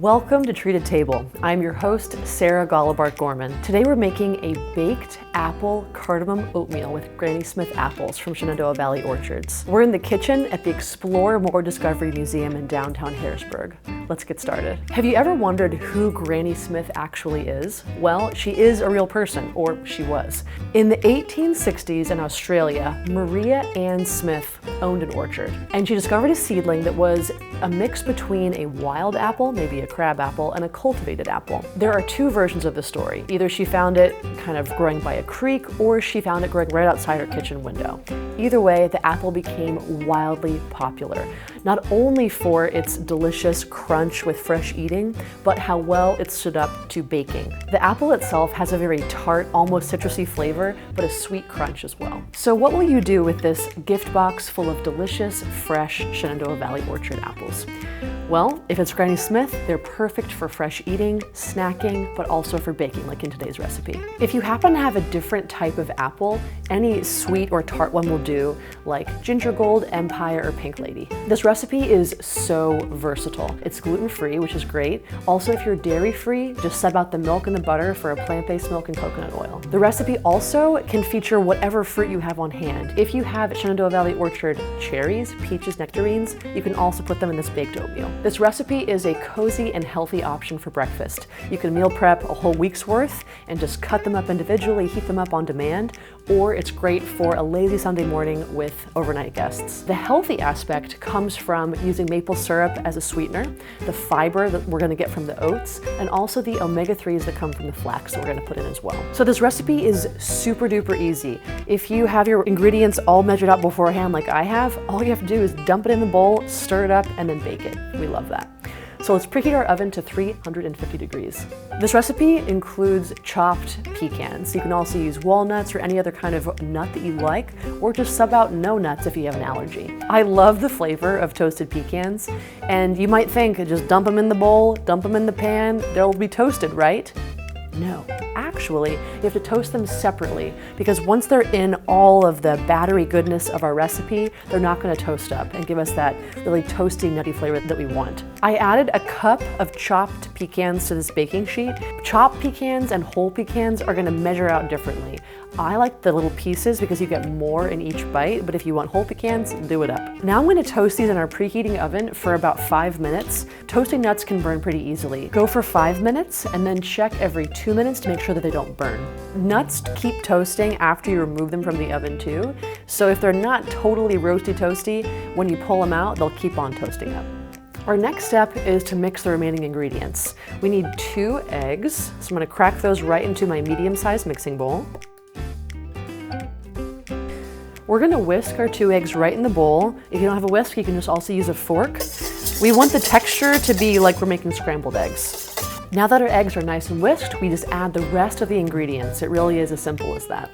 Welcome to Treated Table. I'm your host, Sarah Gollibart-Gorman. Today we're making a baked apple cardamom oatmeal with Granny Smith apples from Shenandoah Valley Orchards. We're in the kitchen at the Explore More Discovery Museum in downtown Harrisburg. Let's get started. Have you ever wondered who Granny Smith actually is? Well, she is a real person, or she was. In the 1860s in Australia, Maria Ann Smith owned an orchard, and she discovered a seedling that was a mix between a wild apple, maybe a crab apple, and a cultivated apple. There are two versions of the story. Either she found it kind of growing by a creek, or she found it growing right outside her kitchen window. Either way, the apple became wildly popular, not only for its delicious crunch with fresh eating, but how well it stood up to baking. The apple itself has a very tart, almost citrusy flavor, but a sweet crunch as well. So what will you do with this gift box full of delicious, fresh Shenandoah Valley Orchard apples? Well, if it's Granny Smith, they're perfect for fresh eating, snacking, but also for baking, like in today's recipe. If you happen to have a different type of apple, any sweet or tart one will do, like Ginger Gold, Empire, or Pink Lady. This recipe is so versatile. It's gluten-free, which is great. Also, if you're dairy-free, just sub out the milk and the butter for a plant-based milk and coconut oil. The recipe also can feature whatever fruit you have on hand. If you have Shenandoah Valley Orchard cherries, peaches, nectarines, you can also put them in this baked oatmeal. This recipe is a cozy and healthy option for breakfast. You can meal prep a whole week's worth and just cut them up individually, heat them up on demand, or it's great for a lazy Sunday morning with overnight guests. The healthy aspect comes from using maple syrup as a sweetener, the fiber that we're going to get from the oats, and also the omega-3s that come from the flax that we're going to put in as well. So this recipe is super duper easy. If you have your ingredients all measured out beforehand like I have, all you have to do is dump it in the bowl, stir it up, and then bake it. We love that. So let's preheat our oven to 350 degrees. This recipe includes chopped pecans. You can also use walnuts or any other kind of nut that you like, or just sub out no nuts if you have an allergy. I love the flavor of toasted pecans, and you might think, just dump them in the bowl, dump them in the pan, they'll be toasted, right? No, actually, you have to toast them separately because once they're in all of the battery goodness of our recipe, they're not going to toast up and give us that really toasty, nutty flavor that we want. I added a cup of chopped pecans to this baking sheet. Chopped pecans and whole pecans are going to measure out differently. I like the little pieces because you get more in each bite, but if you want whole pecans, do it up. Now I'm going to toast these in our preheating oven for about 5 minutes. Toasting nuts can burn pretty easily. Go for 5 minutes and then check every 2 minutes to make sure that they don't burn. Nuts keep toasting after you remove them from the oven too, so if they're not totally roasty toasty, when you pull them out, they'll keep on toasting up. Our next step is to mix the remaining ingredients. We need 2 eggs, so I'm going to crack those right into my medium-sized mixing bowl. We're going to whisk our 2 eggs right in the bowl. If you don't have a whisk, you can just also use a fork. We want the texture to be like we're making scrambled eggs. Now that our eggs are nice and whisked, we just add the rest of the ingredients. It really is as simple as that.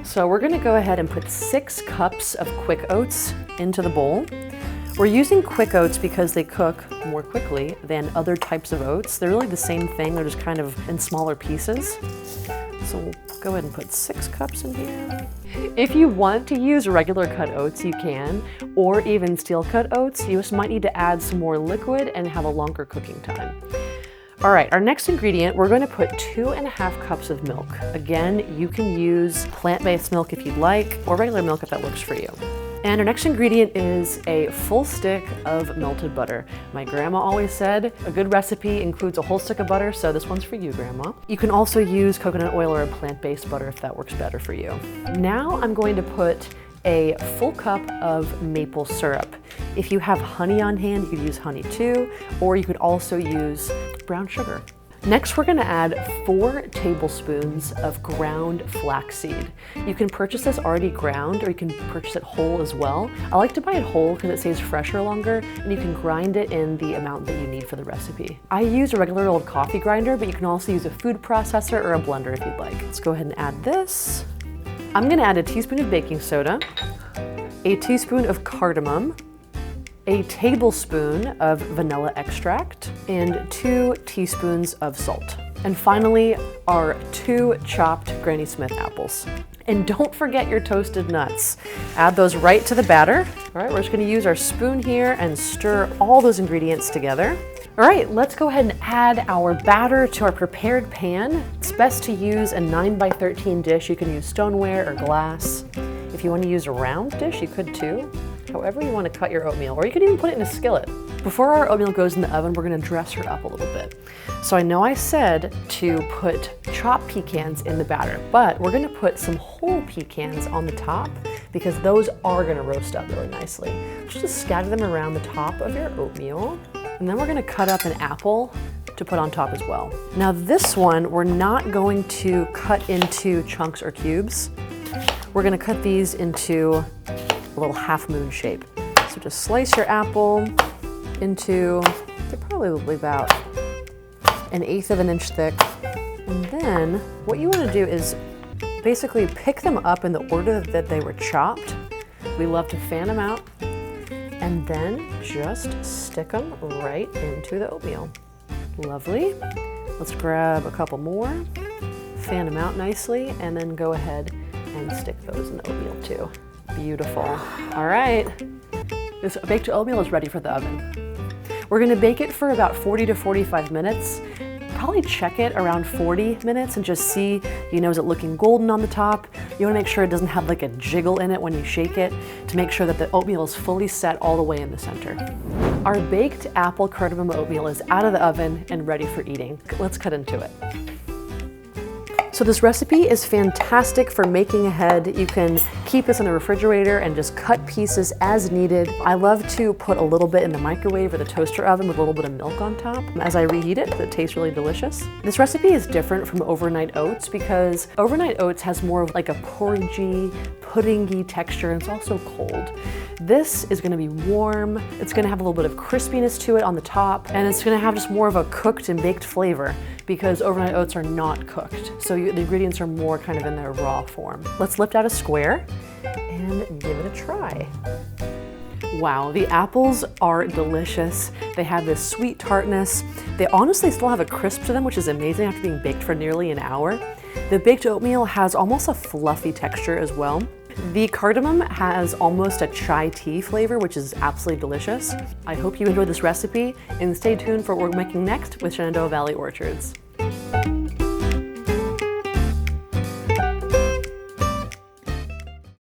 So we're going to go ahead and put 6 cups of quick oats into the bowl. We're using quick oats because they cook more quickly than other types of oats. They're really the same thing, they're just kind of in smaller pieces. So we'll go ahead and put 6 cups in here. If you want to use regular cut oats, you can, or even steel cut oats. You just might need to add some more liquid and have a longer cooking time. All right, our next ingredient, we're going to put 2.5 cups of milk. Again, you can use plant-based milk if you'd like, or regular milk if that works for you. And our next ingredient is a full stick of melted butter. My grandma always said a good recipe includes a whole stick of butter, so this one's for you, Grandma. You can also use coconut oil or a plant-based butter if that works better for you. Now I'm going to put a full cup of maple syrup. If you have honey on hand, you could use honey too, or you could also use brown sugar. Next, we're going to add 4 tablespoons of ground flaxseed. You can purchase this already ground, or you can purchase it whole as well. I like to buy it whole because it stays fresher longer, and you can grind it in the amount that you need for the recipe. I use a regular old coffee grinder, but you can also use a food processor or a blender if you'd like. Let's go ahead and add this. I'm going to add a teaspoon of baking soda, a teaspoon of cardamom, a tablespoon of vanilla extract, and 2 teaspoons of salt. And finally, our 2 chopped Granny Smith apples. And don't forget your toasted nuts. Add those right to the batter. All right, we're just gonna use our spoon here and stir all those ingredients together. All right, let's go ahead and add our batter to our prepared pan. It's best to use a 9x13 dish. You can use stoneware or glass. If you want to use a round dish, you could too. However you want to cut your oatmeal, or you could even put it in a skillet. Before our oatmeal goes in the oven, we're going to dress her up a little bit. So I know I said to put chopped pecans in the batter, but we're going to put some whole pecans on the top because those are going to roast up really nicely. Just scatter them around the top of your oatmeal, and then we're going to cut up an apple to put on top as well. Now this one, we're not going to cut into chunks or cubes. We're going to cut these into a little half moon shape. So just slice your apple into probably about 1/8 of an inch thick. And then what you want to do is basically pick them up in the order that they were chopped. We love to fan them out and then just stick them right into the oatmeal. Lovely. Let's grab a couple more, fan them out nicely, and then go ahead and stick those in the oatmeal too. Beautiful. All right, this baked oatmeal is ready for the oven. We're gonna bake it for about 40 to 45 minutes. Probably check it around 40 minutes and just see, is it looking golden on the top? You wanna make sure it doesn't have like a jiggle in it when you shake it to make sure that the oatmeal is fully set all the way in the center. Our baked apple cardamom oatmeal is out of the oven and ready for eating. Let's cut into it. So this recipe is fantastic for making ahead. You can keep this in the refrigerator and just cut pieces as needed. I love to put a little bit in the microwave or the toaster oven with a little bit of milk on top. As I reheat it, it tastes really delicious. This recipe is different from overnight oats because overnight oats has more of like a porridgey, puddingy texture, and it's also cold. This is gonna be warm. It's gonna have a little bit of crispiness to it on the top, and it's gonna have just more of a cooked and baked flavor because overnight oats are not cooked. So the ingredients are more kind of in their raw form. Let's lift out a square and give it a try. Wow, the apples are delicious. They have this sweet tartness. They honestly still have a crisp to them, which is amazing after being baked for nearly an hour. The baked oatmeal has almost a fluffy texture as well. The cardamom has almost a chai tea flavor, which is absolutely delicious. I hope you enjoyed this recipe and stay tuned for what we're making next with Shenandoah Valley Orchards.